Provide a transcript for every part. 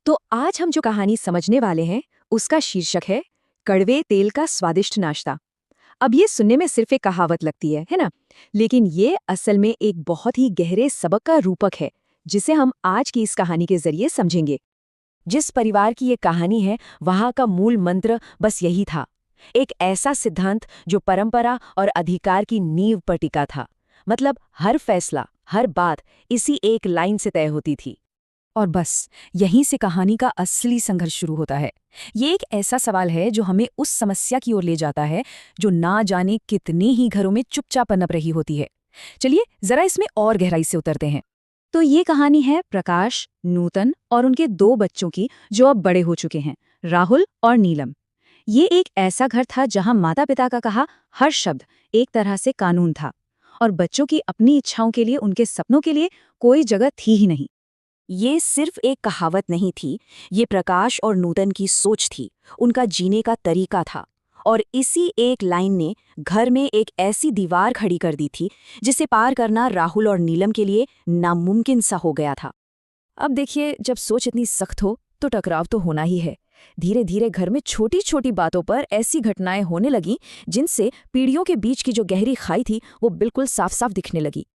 तो आज हम जो कहानी समझने वाले हैं उसका शीर्षक है कड़वे तेल का स्वादिष्ट नाश्ता। अब ये सुनने में सिर्फ एक कहावत लगती है ना? लेकिन ये असल में एक बहुत ही गहरे सबक का रूपक है जिसे हम आज की इस कहानी के जरिए समझेंगे। जिस परिवार की ये कहानी है वहां का मूल मंत्र बस यही था, एक ऐसा सिद्धांत जो परंपरा और अधिकार की नींव पर टिका था। मतलब हर फैसला, हर बात इसी एक लाइन से तय होती थी। और बस यहीं से कहानी का असली संघर्ष शुरू होता है। ये एक ऐसा सवाल है जो हमें उस समस्या की ओर ले जाता है जो ना जाने कितने ही घरों में चुपचाप पनप रही होती है। चलिए जरा इसमें और गहराई से उतरते हैं। तो ये कहानी है प्रकाश, नूतन और उनके दो बच्चों की जो अब बड़े हो चुके हैं, राहुल और नीलम। ये एक ऐसा घर था जहां माता पिता का कहा हर शब्द एक तरह से कानून था और बच्चों की अपनी इच्छाओं के लिए, उनके सपनों के लिए कोई जगह थी ही नहीं। ये सिर्फ एक कहावत नहीं थी, ये प्रकाश और नूतन की सोच थी, उनका जीने का तरीका था। और इसी एक लाइन ने घर में एक ऐसी दीवार खड़ी कर दी थी जिसे पार करना राहुल और नीलम के लिए नामुमकिन सा हो गया था। अब देखिए, जब सोच इतनी सख्त हो तो टकराव तो होना ही है। धीरे धीरे घर में छोटी छोटी बातों पर ऐसी घटनाएं होने लगीं जिनसे पीढ़ियों के बीच की जो गहरी खाई थी वो बिल्कुल साफ साफ दिखने लगी।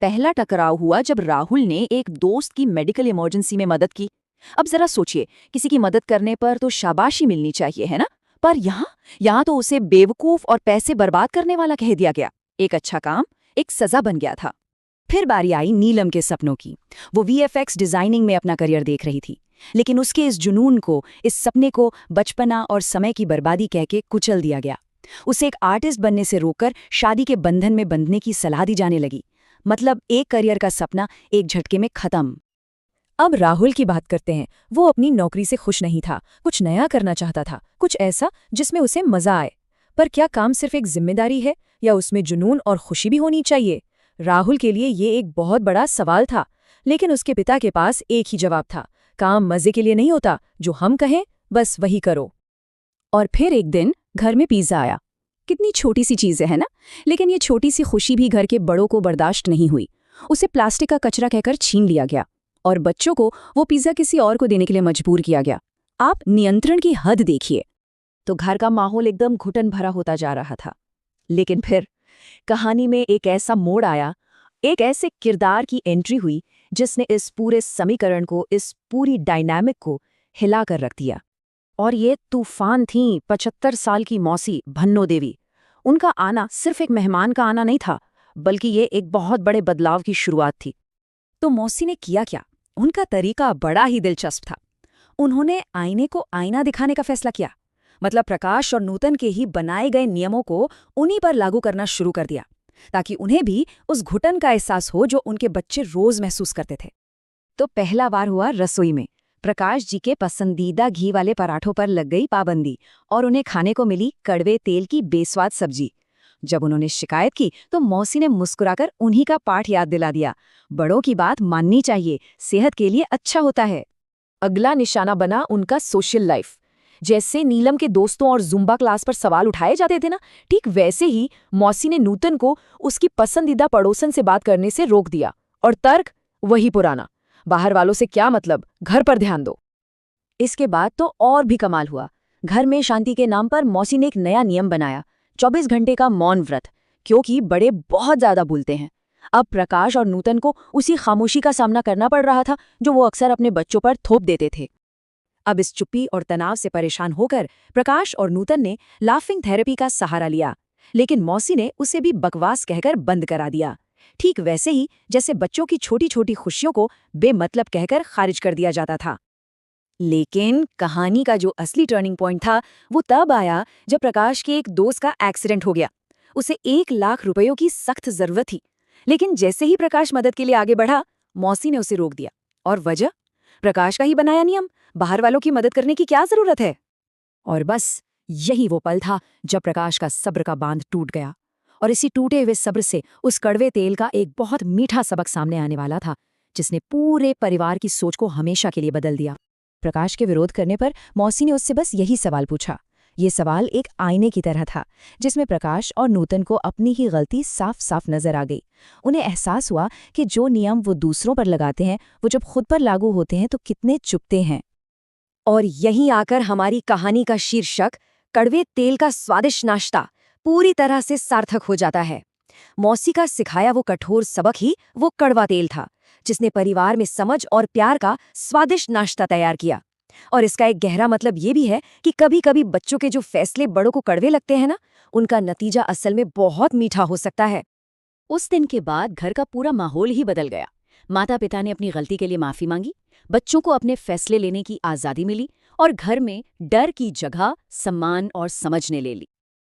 पहला टकराव हुआ जब राहुल ने एक दोस्त की मेडिकल इमरजेंसी में मदद की। अब जरा सोचिए, किसी की मदद करने पर तो शाबाशी मिलनी चाहिए, है ना? पर यहाँ तो उसे बेवकूफ और पैसे बर्बाद करने वाला कह दिया गया। एक अच्छा काम एक सजा बन गया था। फिर बारी आई नीलम के सपनों की। वो वीएफएक्स डिजाइनिंग में अपना करियर देख रही थी, लेकिन उसके इस जुनून को, इस सपने को बचपना और समय की बर्बादी कह के कुचल दिया गया। उसे एक आर्टिस्ट बनने से रोककर शादी के बंधन में बंधने की सलाह दी जाने लगी। मतलब एक करियर का सपना एक झटके में खत्म। अब राहुल की बात करते हैं। वो अपनी नौकरी से खुश नहीं था, कुछ नया करना चाहता था, कुछ ऐसा जिसमें उसे मजा आए। पर क्या काम सिर्फ एक जिम्मेदारी है या उसमें जुनून और खुशी भी होनी चाहिए? राहुल के लिए ये एक बहुत बड़ा सवाल था, लेकिन उसके पिता के पास एक ही जवाब था, काम मजे के लिए नहीं होता, जो हम कहें बस वही करो। और फिर एक दिन घर में पिज्जा आया। कितनी छोटी सी चीज़ है ना? लेकिन ये छोटी सी खुशी भी घर के बड़ों को बर्दाश्त नहीं हुई। उसे प्लास्टिक का कचरा कहकर छीन लिया गया और बच्चों को वो पिज्जा किसी और को देने के लिए मजबूर किया गया। आप नियंत्रण की हद देखिए। तो घर का माहौल एकदम घुटन भरा होता जा रहा था। लेकिन फिर कहानी में एक ऐसा मोड़ आया, एक ऐसे किरदार की एंट्री हुई जिसने इस पूरे समीकरण को, इस पूरी डायनामिक को हिला कर रख दिया। और ये तूफान थी 75 साल की मौसी भन्नो देवी। उनका आना सिर्फ एक मेहमान का आना नहीं था, बल्कि ये एक बहुत बड़े बदलाव की शुरुआत थी। तो मौसी ने किया क्या? उनका तरीका बड़ा ही दिलचस्प था। उन्होंने आईने को आईना दिखाने का फैसला किया। मतलब प्रकाश और नूतन के ही बनाए गए नियमों को उन्हीं पर लागू करना शुरू कर दिया, ताकि उन्हें भी उस घुटन का एहसास हो जो उनके बच्चे रोज महसूस करते थे। तो पहला वार हुआ रसोई में। प्रकाश जी के पसंदीदा घी वाले पराठों पर लग गई पाबंदी और उन्हें खाने को मिली कड़वे तेल की बेस्वाद सब्जी। जब उन्होंने शिकायत की तो मौसी ने मुस्कुराकर उन्हीं का पाठ याद दिला दिया, बड़ों की बात माननी चाहिए, सेहत के लिए अच्छा होता है। अगला निशाना बना उनका सोशल लाइफ। जैसे नीलम के दोस्तों और जुम्बा क्लास पर सवाल उठाए जाते थे ना, ठीक वैसे ही मौसी ने नूतन को उसकी पसंदीदा पड़ोसन से बात करने से रोक दिया। और तर्क वही पुराना, बाहर वालों से क्या मतलब, घर पर ध्यान दो। इसके बाद तो और भी कमाल हुआ। घर में शांति के नाम पर मौसी ने एक नया नियम बनाया, 24 घंटे का मौन व्रत, क्योंकि बड़े बहुत ज्यादा बोलते हैं। अब प्रकाश और नूतन को उसी खामोशी का सामना करना पड़ रहा था जो वो अक्सर अपने बच्चों पर थोप देते थे। अब इस चुप्पी और तनाव से परेशान होकर प्रकाश और नूतन ने लाफिंग थेरेपी का सहारा लिया, लेकिन मौसी ने उसे भी बकवास कहकर बंद करा दिया। ठीक वैसे ही जैसे बच्चों की छोटी छोटी खुशियों को बेमतलब कहकर खारिज कर दिया जाता था। लेकिन कहानी का जो असली टर्निंग पॉइंट था वो तब आया जब प्रकाश के एक दोस्त का एक्सीडेंट हो गया। उसे 1 लाख रुपयों की सख्त जरूरत थी, लेकिन जैसे ही प्रकाश मदद के लिए आगे बढ़ा, मौसी ने उसे रोक दिया। और वजह? प्रकाश का ही बनाया नियम, बाहर वालों की मदद करने की क्या जरूरत है? और बस यही वो पल था जब प्रकाश का सब्र का बांध टूट गया। और इसी टूटे हुए सब्र से उस कड़वे तेल का एक बहुत मीठा सबक सामने आने वाला था, जिसने पूरे परिवार की सोच को हमेशा के लिए बदल दिया। प्रकाश के विरोध करने पर मौसी ने उससे बस यही सवाल पूछा। ये सवाल एक आईने की तरह था, जिसमें प्रकाश और नूतन को अपनी ही गलती साफ साफ नजर आ गई। उन्हें एहसास हुआ कि जो नियम वो दूसरों पर लगाते हैं, वो जब खुद पर लागू होते हैं तो कितने चुभते हैं। और यहीं आकर हमारी कहानी का शीर्षक कड़वे तेल का स्वादिष्ट नाश्ता पूरी तरह से सार्थक हो जाता है। मौसी का सिखाया वो कठोर सबक ही वो कड़वा तेल था, जिसने परिवार में समझ और प्यार का स्वादिष्ट नाश्ता तैयार किया। और इसका एक गहरा मतलब ये भी है कि कभी-कभी बच्चों के जो फैसले बड़ों को कड़वे लगते हैं ना, उनका नतीजा असल में बहुत मीठा हो सकता है। उस दिन के बाद घर का पूरा माहौल ही बदल गया। माता पिता ने अपनी गलती के लिए माफी मांगी, बच्चों को अपने फैसले लेने की आज़ादी मिली और घर में डर की जगह सम्मान और समझ ने ले ली।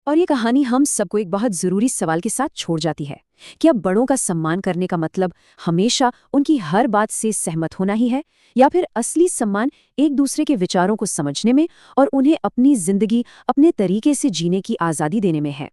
और ये कहानी हम सबको एक बहुत ज़रूरी सवाल के साथ छोड़ जाती है कि अब बड़ों का सम्मान करने का मतलब हमेशा उनकी हर बात से सहमत होना ही है, या फिर असली सम्मान एक दूसरे के विचारों को समझने में और उन्हें अपनी जिंदगी अपने तरीके से जीने की आज़ादी देने में है।